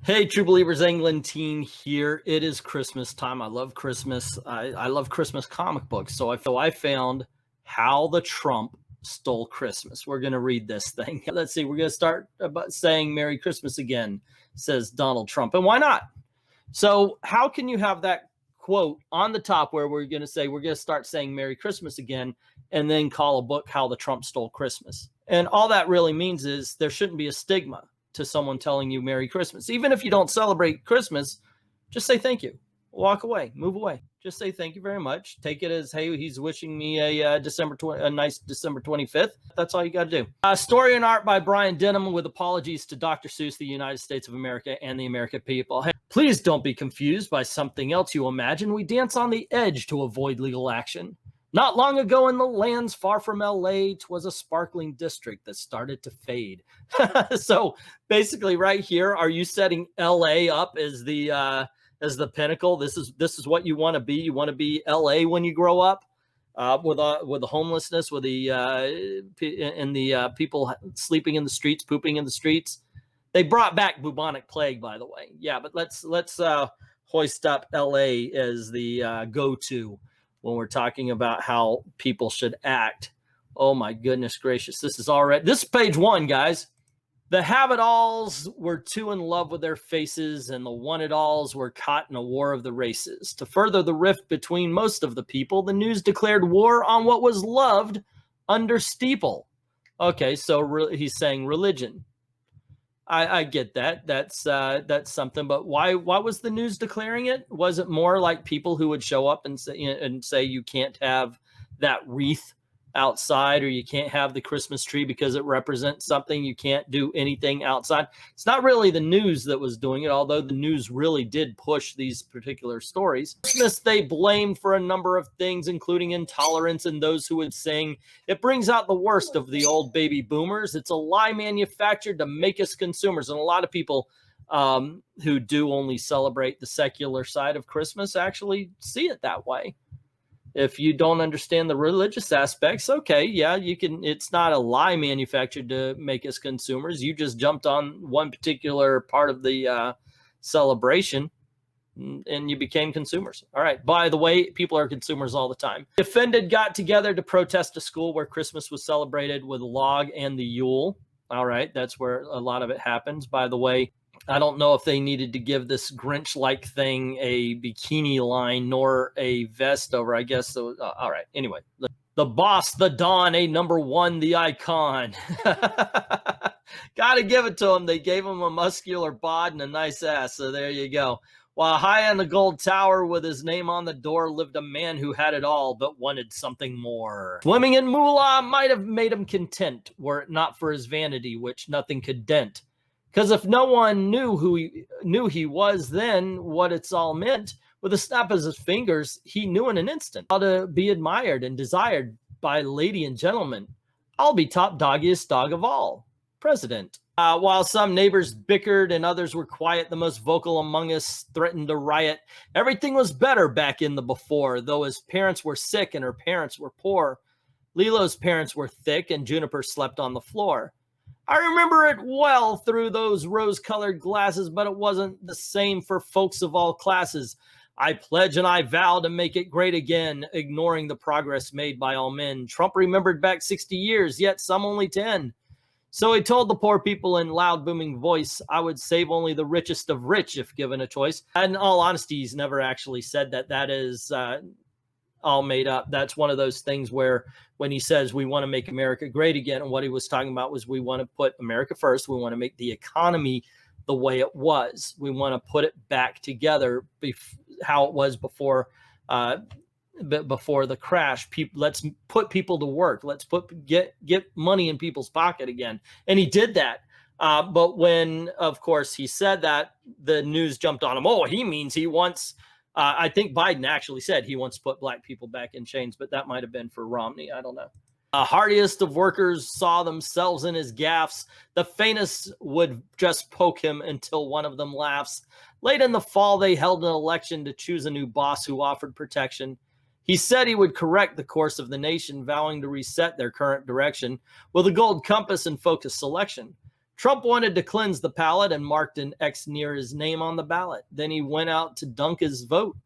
Hey, True Believers, Teen here. It is Christmas time. I love Christmas. I love Christmas comic books. So I found How the Trump Stole Christmas. We're going to read this thing. Let's see. We're going to start about saying Merry Christmas again, says Donald Trump. And why not? So how can you have that quote on the top where we're going to say we're going to start saying Merry Christmas again and then call a book How the Trump Stole Christmas? And all that really means is there shouldn't be a stigma to someone telling you Merry Christmas. Even if you don't celebrate Christmas, just say thank you. Walk away, move away. Just say thank you very much. Take it as, hey, he's wishing me a nice December 25th. That's all you got to do. Story and art by Brian Denham with apologies to Dr. Seuss, the United States of America, and the American people. Hey, please don't be confused by something else you imagine. We dance on the edge to avoid legal action. Not long ago in the lands far from LA, 'twas a sparkling district that started to fade. So basically right here, are you setting LA up as the pinnacle? This is what you want to be. You want to be LA when you grow up, with the homelessness, with the people sleeping in the streets, pooping in the streets. They brought back bubonic plague, by the way. Yeah, but let's hoist up LA as the go-to when we're talking about how people should act. Oh my goodness gracious. This is page one, guys. The have-it-alls were too in love with their faces, and the want-it-alls were caught in a war of the races. To further the rift between most of the people, the news declared war on what was loved under steeple. Okay, so he's saying religion. I get that. That's something. But why was the news declaring it? Was it more like people who would show up and say you can't have that wreath outside, or you can't have the Christmas tree because it represents something? You can't do anything outside. It's not really the news that was doing it, although the news really did push these particular stories. Christmas they blamed for a number of things, including intolerance and those who would sing. It brings out the worst of the old baby boomers. It's a lie manufactured to make us consumers. And a lot of people who do only celebrate the secular side of Christmas actually see it that way. If you don't understand the religious aspects, okay, yeah, you can. It's not a lie manufactured to make us consumers. You just jumped on one particular part of the celebration and you became consumers. All right. By the way, people are consumers all the time. The offended got together to protest a school where Christmas was celebrated with log and the Yule. All right. That's where a lot of it happens. By the way, I don't know if they needed to give this Grinch-like thing a bikini line nor a vest over, I guess. So, all right. Anyway, the boss, the Don, a number one, the icon. Got to give it to him. They gave him a muscular bod and a nice ass. So there you go. While high on the gold tower with his name on the door lived a man who had it all but wanted something more. Swimming in moolah might have made him content were it not for his vanity, which nothing could dent. Because if no one knew he was then what it's all meant, with a snap of his fingers, he knew in an instant how to be admired and desired by lady and gentlemen. I'll be top doggiest dog of all, president. While some neighbors bickered and others were quiet, the most vocal among us threatened to riot. Everything was better back in the before, though his parents were sick and her parents were poor. Lilo's parents were thick and Juniper slept on the floor. I remember it well through those rose-colored glasses, but it wasn't the same for folks of all classes. I pledge and I vow to make it great again, ignoring the progress made by all men. Trump remembered back 60 years, yet some only 10. So he told the poor people in loud, booming voice, I would save only the richest of rich if given a choice. And in all honesty, he's never actually said that. That is all made up. That's one of those things where when he says we want to make America great again, and what he was talking about was we want to put America first. We want to make the economy the way it was. We want to put it back together how it was before the crash. Let's put people to work. Let's get money in people's pocket again. And he did that. But when, of course, he said that, the news jumped on him. Oh, he means he wants I think Biden actually said he wants to put black people back in chains, but that might have been for Romney. I don't know. Hardiest of workers saw themselves in his gaffes. The faintest would just poke him until one of them laughs. Late in the fall, they held an election to choose a new boss who offered protection. He said he would correct the course of the nation, vowing to reset their current direction with a gold compass and focused selection. Trump wanted to cleanse the palate and marked an X near his name on the ballot. Then he went out to dunk his vote.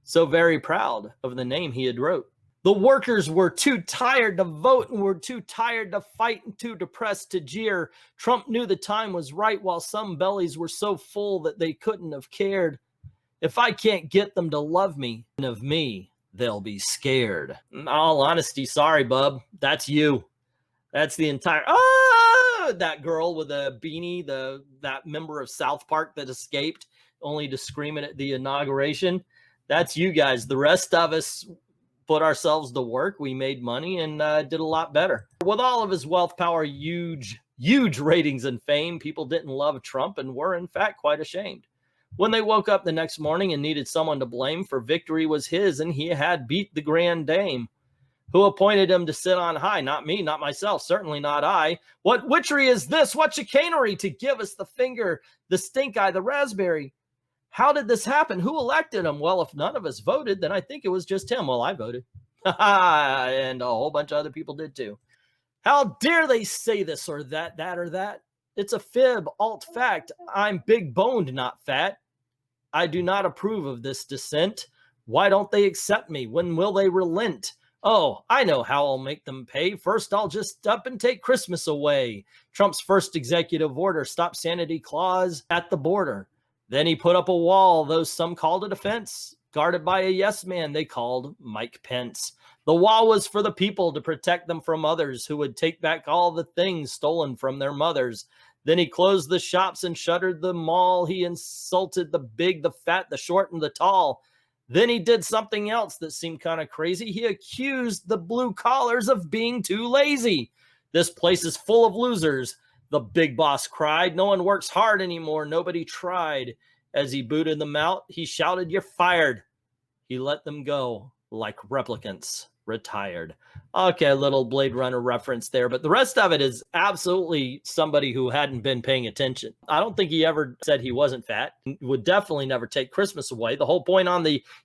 So very proud of the name he had wrote. The workers were too tired to vote and were too tired to fight and too depressed to jeer. Trump knew the time was right while some bellies were so full that they couldn't have cared. If I can't get them to love me, and of me, they'll be scared. In all honesty, sorry, bub. That's you. That's the entire... that girl with a beanie, that member of South Park that escaped only to scream it at the inauguration. That's you guys. The rest of us put ourselves to work. We made money and did a lot better. With all of his wealth, power, huge ratings and fame, people didn't love Trump and were in fact quite ashamed. When they woke up the next morning and needed someone to blame, for victory was his and he had beat the grand dame. Who appointed him to sit on high? Not me, not myself, certainly not I. What witchery is this? What chicanery to give us the finger, the stink eye, the raspberry? How did this happen? Who elected him? Well, if none of us voted, then I think it was just him. Well, I voted. And a whole bunch of other people did too. How dare they say this or that or that? It's a fib, alt fact. I'm big boned, not fat. I do not approve of this dissent. Why don't they accept me? When will they relent? Oh, I know how I'll make them pay. First, I'll just up and take Christmas away. Trump's first executive order, stop Santa Claus at the border. Then he put up a wall, though some called it a fence, guarded by a yes man they called Mike Pence. The wall was for the people to protect them from others who would take back all the things stolen from their mothers. Then he closed the shops and shuttered the mall. He insulted the big, the fat, the short, and the tall. Then he did something else that seemed kind of crazy. He accused the blue collars of being too lazy. This place is full of losers, the big boss cried. No one works hard anymore. Nobody tried. As he booted them out, he shouted, "You're fired." He let them go like replicants retired. Okay, a little Blade Runner reference there, but the rest of it is absolutely somebody who hadn't been paying attention. I don't think he ever said he wasn't fat. He would definitely never take Christmas away. The whole point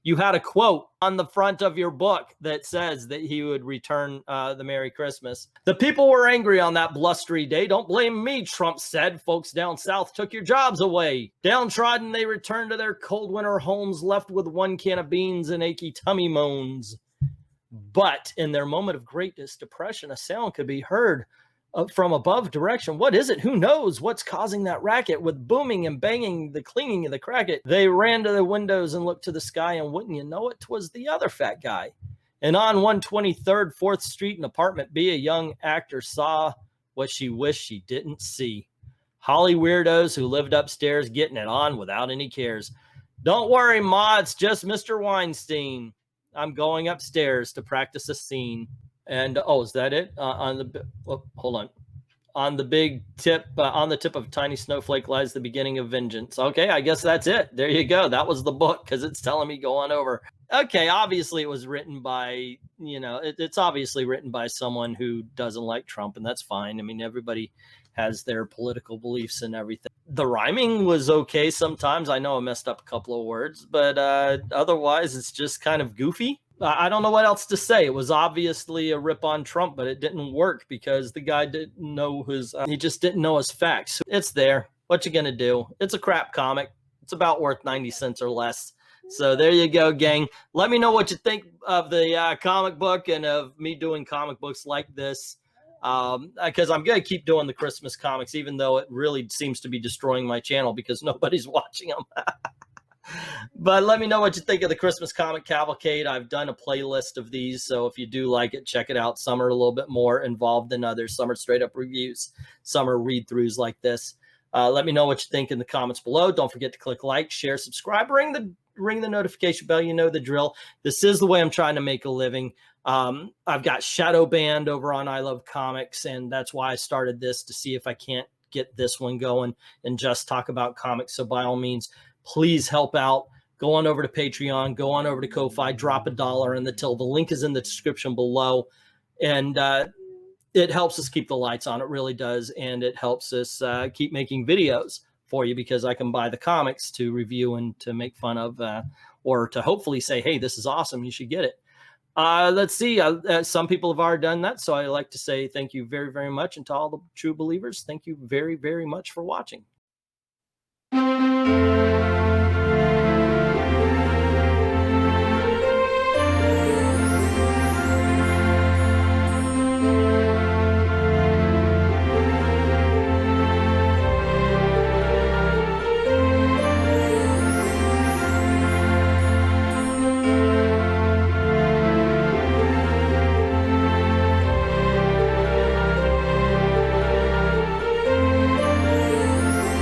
you had a quote on the front of your book that says that he would return the Merry Christmas. The people were angry on that blustery day. Don't blame me, Trump said. Folks down south took your jobs away. Downtrodden, they returned to their cold winter homes, left with one can of beans and achy tummy moans. But in their moment of greatest depression, a sound could be heard from above direction. What is it? Who knows what's causing that racket? With booming and banging, the clinging of the cracket, they ran to the windows and looked to the sky, and wouldn't you know it, 'twas the other fat guy. And on 123rd 4th Street in apartment B, a young actor saw what she wished she didn't see. Holly weirdos who lived upstairs getting it on without any cares. Don't worry, Ma, it's just Mr. Weinstein. I'm going upstairs to practice a scene. And oh, is that it? Hold on. On the big tip, on the tip of a tiny snowflake lies the beginning of vengeance. Okay, I guess that's it. There you go. That was the book because it's telling me go on over. Okay, obviously it was written by, it's obviously written by someone who doesn't like Trump, and that's fine. I mean, everybody has their political beliefs and everything. The rhyming was okay sometimes. I know I messed up a couple of words, but otherwise it's just kind of goofy. I don't know what else to say. It was obviously a rip on Trump, but it didn't work because the guy didn't know he just didn't know his facts. It's there. What you gonna do? It's a crap comic. It's about worth 90 cents or less. So there you go, gang. Let me know what you think of the comic book and of me doing comic books like this. Because I'm going to keep doing the Christmas comics, even though it really seems to be destroying my channel because nobody's watching them. But let me know what you think of the Christmas comic cavalcade. I've done a playlist of these, so if you do like it, check it out. Some are a little bit more involved than others. Some are straight up reviews. Some are read-throughs like this. Let me know what you think in the comments below. Don't forget to click like, share, subscribe, ring the notification bell. You know the drill. This is the way I'm trying to make a living. I've got shadow banned over on I Love Comics, and that's why I started this, to see if I can't get this one going and just talk about comics. So by all means, please help out. Go on over to Patreon, go on over to Ko-Fi, drop $1 in the till. The link is in the description below. And it helps us keep the lights on. It really does. And it helps us keep making videos for you, because I can buy the comics to review and to make fun of, or to hopefully say, hey, this is awesome, you should get it. Let's see. Some people have already done that, so I like to say thank you very, very much. And to all the true believers, thank you very, very much for watching.